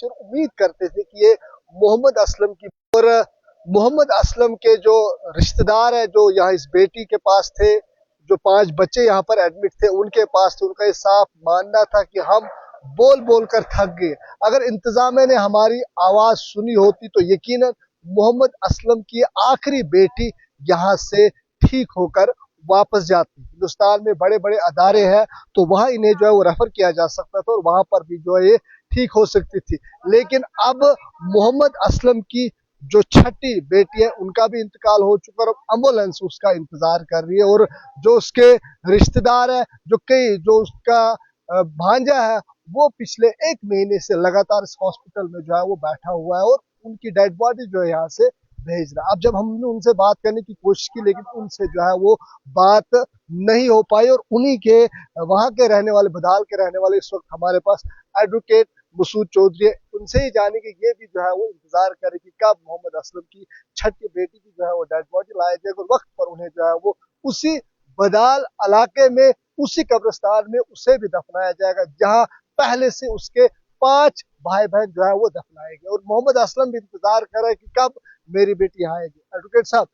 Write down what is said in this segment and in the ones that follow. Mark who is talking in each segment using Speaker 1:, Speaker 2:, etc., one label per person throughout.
Speaker 1: पहुंचे और उम्मीद करते थे कि ये मोहम्मद असलम की, और मोहम्मद असलम के जो रिश्तेदार है जो यहाँ इस बेटी के पास थे, जो 5 बच्चे यहाँ पर एडमिट थे उनके पास थे, उनका ये साफ मानना था कि हम बोल बोल कर थक गए। अगर इंतजामिया ने हमारी आवाज सुनी होती तो यकीनन मोहम्मद असलम की आखिरी बेटी यहाँ से ठीक होकर वापस जाती। हिंदुस्तान में बड़े बड़े अदारे हैं तो वहां इन्हें जो है वो रेफर किया जा सकता था और वहां पर भी जो है ये ठीक हो सकती थी। लेकिन अब मोहम्मद असलम की जो छठी बेटी है उनका भी इंतकाल हो चुका है और एम्बुलेंस उसका इंतजार कर रही है, और जो उसके रिश्तेदार है, जो उसका भांजा है, वो पिछले 1 महीने से लगातार इस हॉस्पिटल में जो है वो बैठा हुआ है और उनकी डेड बॉडी जो है यहाँ से भेज रहा है। अब जब हमने उनसे बात करने की कोशिश की लेकिन उनसे जो है वो बात नहीं हो पाई, और उन्हीं के वहां के रहने वाले, बदाल के रहने वाले इस वक्त हमारे पास एडवोकेट मसूद चौधरी है, उनसे ही जाने की ये भी जो है वो इंतजार करे कि कब मोहम्मद असलम की छठी बेटी की जो है वो डेड बॉडी लाया जाएगा और वक्त पर उन्हें जो है वो उसी बदाल इलाके में, उसी कब्रिस्तान में उसे भी दफनाया जाएगा जहां पहले से उसके 5 भाई बहन जो है वो दफनाए गए। और मोहम्मद असलम भी इंतजार कर रहे हैं कि कब मेरी बेटी आएगी। एडवोकेट साहब,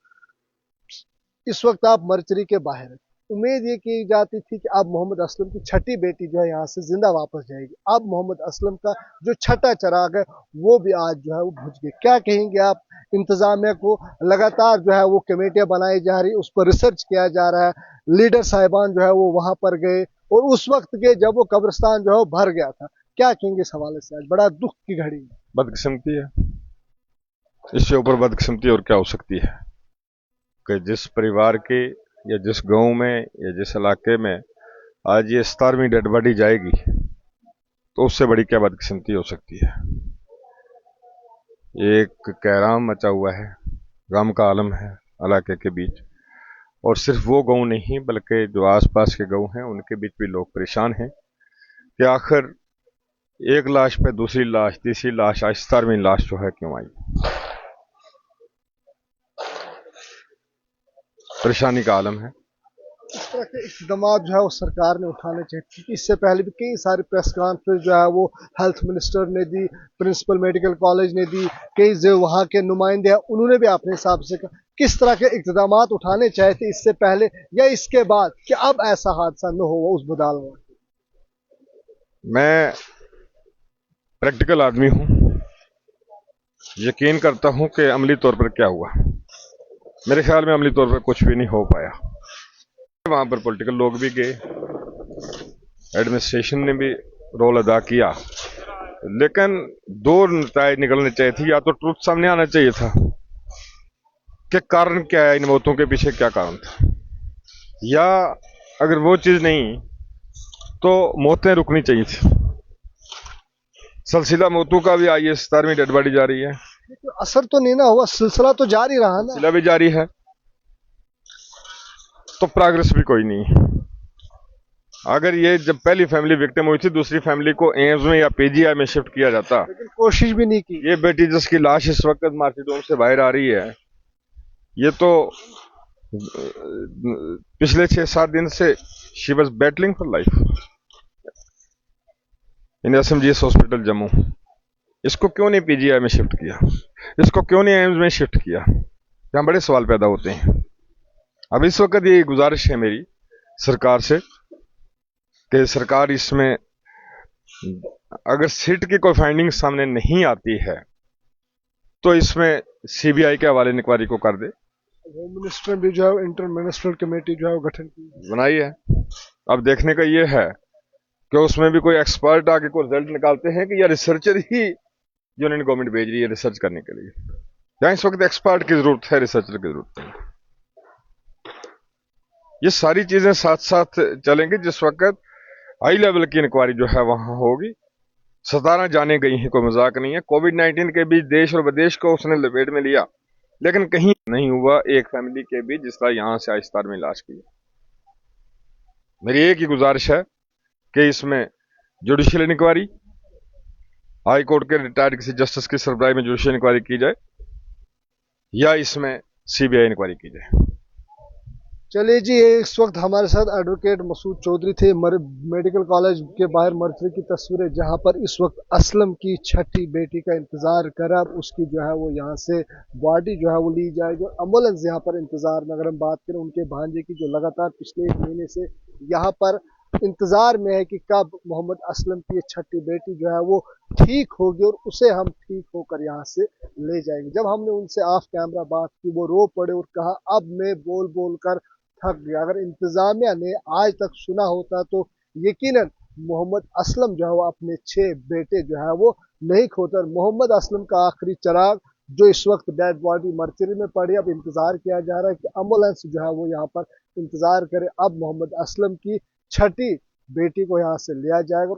Speaker 1: इस वक्त आप मर्चरी के बाहर हैं, उम्मीद ये की जाती थी कि अब मोहम्मद असलम की छठी बेटी जो है यहाँ से जिंदा वापस जाएगी। अब मोहम्मद असलम का जो छठा चिराग है वो भी आज जो है वो बुझ गया। क्या कहेंगे आप? इंतजामिया को लगातार जो है वो कमेटियां बनाई जा रही, उस पर रिसर्च किया जा रहा है, लीडर साहिबान जो है वो वहां पर गए और उस वक्त के जब वो कब्रिस्तान जो है वो भर गया था। क्या कहेंगे इस हवाले से? आज बड़ा दुख की घड़ी है।
Speaker 2: बदकिस्मती है, इससे ऊपर बदकिस्मती और क्या हो सकती है कि जिस परिवार के या जिस गांव में या जिस इलाके में आज ये 17वीं डेड बॉडी जाएगी तो उससे बड़ी क्या बदकिस्मती हो सकती है। एक कहराम मचा हुआ है, गम का आलम है इलाके के बीच, और सिर्फ वो गांव नहीं बल्कि जो आसपास के गांव हैं उनके बीच भी लोग परेशान हैं कि आखिर एक लाश पे दूसरी लाश, तीसरी लाश, आज 17वीं लाश जो है क्यों आई। परेशानी का आलम है।
Speaker 1: इस तरह के इकदाम जो है वो सरकार ने उठाने चाहिए। इससे पहले भी कई सारे प्रेस कॉन्फ्रेंस जो है वो हेल्थ मिनिस्टर ने दी, प्रिंसिपल मेडिकल कॉलेज ने दी, कई जो वहाँ के नुमाइंदे हैं उन्होंने भी अपने हिसाब से कहा। किस तरह के इकदाम उठाने चाहिए थे इससे पहले या इसके बाद कि अब ऐसा हादसा न हो उस बदाल में?
Speaker 2: मैं प्रैक्टिकल आदमी हूं, यकीन करता हूं कि अमली तौर पर क्या हुआ। मेरे ख्याल में अमली तौर पर कुछ भी नहीं हो पाया। वहां पर पॉलिटिकल लोग भी गए, एडमिनिस्ट्रेशन ने भी रोल अदा किया, लेकिन 2 नतीजे निकलने चाहिए थे। या तो ट्रूथ सामने आना चाहिए था कि कारण क्या है, इन मौतों के पीछे क्या कारण था, या अगर वो चीज नहीं तो मौतें रुकनी चाहिए थी। सिलसिला मौतों का भी आई 17वीं डेड बॉडी जा रही है,
Speaker 1: तो असर तो नहीं ना हुआ, सिलसिला तो जारी रहा ना।
Speaker 2: सिलसिला भी जारी है तो प्रोग्रेस भी कोई नहीं। अगर ये जब पहली फैमिली विक्टिम हुई थी, दूसरी फैमिली को एम्स में या पीजीआई में शिफ्ट किया जाता,
Speaker 1: लेकिन कोशिश भी नहीं की।
Speaker 2: ये बेटी जिसकी लाश इस वक्त मार्केट होम से बाहर आ रही है, ये तो पिछले 6-7 दिन से she was battling for life in SMGS hospital Jammu. इसको क्यों नहीं पीजीआई में शिफ्ट किया, इसको क्यों नहीं एम्स में शिफ्ट किया? यहाँ बड़े सवाल पैदा होते हैं। अब इस वक्त ये गुजारिश है मेरी सरकार से कि सरकार इसमें अगर सिट की कोई फाइंडिंग सामने नहीं आती है तो इसमें सीबीआई के हवाले इंक्वायरी को कर दे।
Speaker 1: होम मिनिस्टर भी जो है इंटर मिनिस्ट्रियल कमेटी जो है वो गठन की
Speaker 2: बनाई है। अब देखने का ये है कि उसमें भी कोई एक्सपर्ट आके कोई रिजल्ट निकालते हैं कि या रिसर्चर ही यूनियन गवर्नमेंट भेज रही है रिसर्च करने के लिए। यहाँ इस वक्त एक्सपर्ट की जरूरत है, रिसर्चर की जरूरत है। ये सारी चीजें साथ साथ चलेंगी। जिस वक्त हाई लेवल की इंक्वायरी जो है वहां होगी, 17 जाने गई हैं, कोई मजाक नहीं है। कोविड-19 के बीच देश और विदेश को उसने लपेट में लिया, लेकिन कहीं नहीं हुआ एक फैमिली के बीच जिस तरह यहां से आइस्तार में इलाज की। मेरी एक ही गुजारिश है कि इसमें जुडिशियल इंक्वायरी, हाई कोर्ट के रिटायर्ड किसी जस्टिस की सरबराही में जुडिशियल इंक्वायरी की जाए या इसमें सीबीआई इंक्वायरी की जाए।
Speaker 1: चलिए जी, इस वक्त हमारे साथ एडवोकेट मसूद चौधरी थे। मेडिकल कॉलेज के बाहर मरकज़ी की तस्वीरें, जहां पर इस वक्त असलम की छठी बेटी का इंतजार कर, अब उसकी जो है वो यहाँ से बॉडी जो है वो ली जाएगी और एम्बुलेंस यहाँ पर इंतजार में। अगर हम बात करें उनके भांजे की, जो लगातार पिछले 1 महीने से यहाँ पर इंतजार में है कि कब मोहम्मद असलम की ये छठी बेटी जो है वो ठीक होगी और उसे हम ठीक होकर यहाँ से ले जाएंगे। जब हमने उनसे ऑफ कैमरा बात की, वो रो पड़े और कहा अब मैं बोल बोल कर थक गया। अगर इंतजामिया ने आज तक सुना होता तो यकीनन मोहम्मद असलम जो है वो अपने 6 बेटे जो है वो नहीं खोता। मोहम्मद असलम का आखिरी चिराग जो इस वक्त डेड बॉडी मर्चरी में पड़ी, अब इंतजार किया जा रहा है कि एम्बुलेंस जो है वो यहाँ पर इंतजार करे। अब मोहम्मद असलम की छठी बेटी को यहाँ से लिया जाएगा।